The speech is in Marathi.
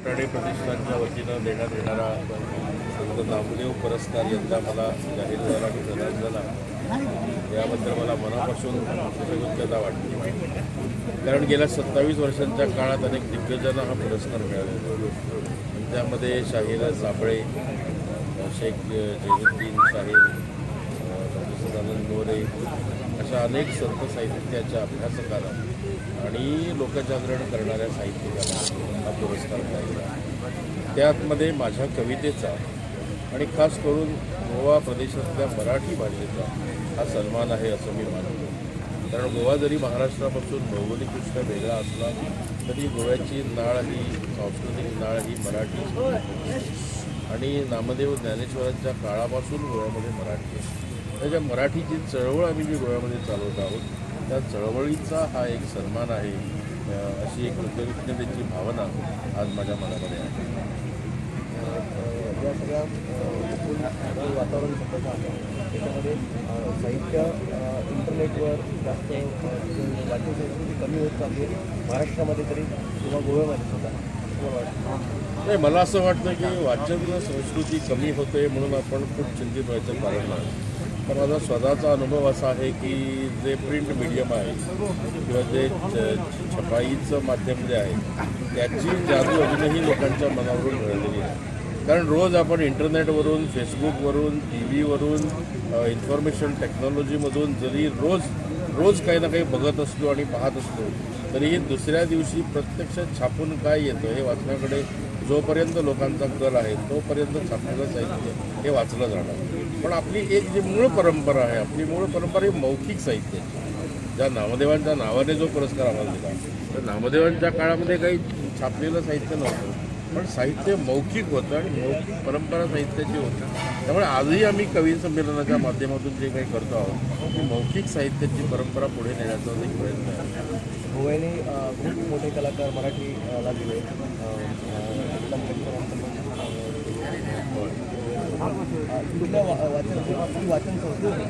ठाणे प्रतिष्ठानच्या वतीनं देण्यात येणारा संत नामदेव पुरस्कार यंदा मला जाहीर झाला आणि प्रदान झाला, याबद्दल मला मनापासून कृतज्ञता वाटते. कारण गेल्या 27 वर्षांच्या काळात अनेक दिग्गजांना हा पुरस्कार मिळाला. त्यामध्ये शाहीर जांभळे, शेख जैनुद्दीन शाहीर, सदानंद मोरे अशा अनेक संत साहित्याच्या अभ्यासकाला आणि लोकजागरण करणाऱ्या साहित्यिकांना हा पुरस्कार मिळाला. त्यातमध्ये माझ्या कवितेचा आणि खास करून गोवा प्रदेशातल्या मराठी भाषेचा हा सन्मान आहे असं मी मानतो. कारण गोवा जरी महाराष्ट्रापासून भौगोलिकदृष्ट्या वेगळा असला तरी गोव्याची नाळ ही सांस्कृतिक नाळ ही मराठी आणि नामदेव ज्ञानेश्वरांच्या काळापासून गोव्यामध्ये मराठी आहे. त्याच्या मराठीची चळवळ आम्ही जी गोव्यामध्ये चालवत आहोत त्या चळवळीचा हा एक सन्मान आहे, अशी एक कृतज्ञतेची भावना आज माझ्या मनामध्ये आहे. या सगळ्या वातावरण सध्याचं आहे त्याच्यामध्ये साहित्य इंटरनेटवर जास्त वाचन संस्कृती कमी होत चालली आहे महाराष्ट्रामध्ये तरी किंवा गोव्यामध्ये सुद्धा. नाही, मला असं वाटतं की वाचन संस्कृती कमी होते म्हणून आपण खूप चिंतित व्हायचं कारण नाही. तर माझा स्वतःचा अनुभव असा आहे की जे प्रिंट मीडियम आहे किंवा जे छपाईचं माध्यम जे आहे त्याची जादू अजूनही लोकांच्या मनावरून मिळालेली आहे. कारण रोज आपण इंटरनेटवरून, फेसबुकवरून, टी व्हीवरून, इन्फॉर्मेशन टेक्नॉलॉजीमधून जरी रोज काही ना काही बघत असलो आणि पाहत असलो तरीही दुसऱ्या दिवशी प्रत्यक्ष छापून काय येतं हे वाचण्याकडे जोपर्यंत लोकांचा कल आहे तोपर्यंत छापलेलं साहित्य हे वाचलं जाणार. पण आपली एक जी मूळ परंपरा आहे, आपली मूळ परंपरा ही मौखिक साहित्याची. ज्या नामदेवांच्या नावाने जो पुरस्कार आम्हाला दिला तर नामदेवांच्या काळामध्ये काही छापलेलं साहित्य नव्हतं, पण साहित्य मौखिक होतं आणि मौखिक परंपरा साहित्याची होती. त्यामुळे आजही आम्ही कवी संमेलनाच्या माध्यमातून जे काही करतो आहोत ती मौखिक साहित्याची परंपरा पुढे नेण्याचा एक प्रयत्न आहे. गोव्याने खूप मोठे कलाकार मराठीला दिले. वाचन संस्कृती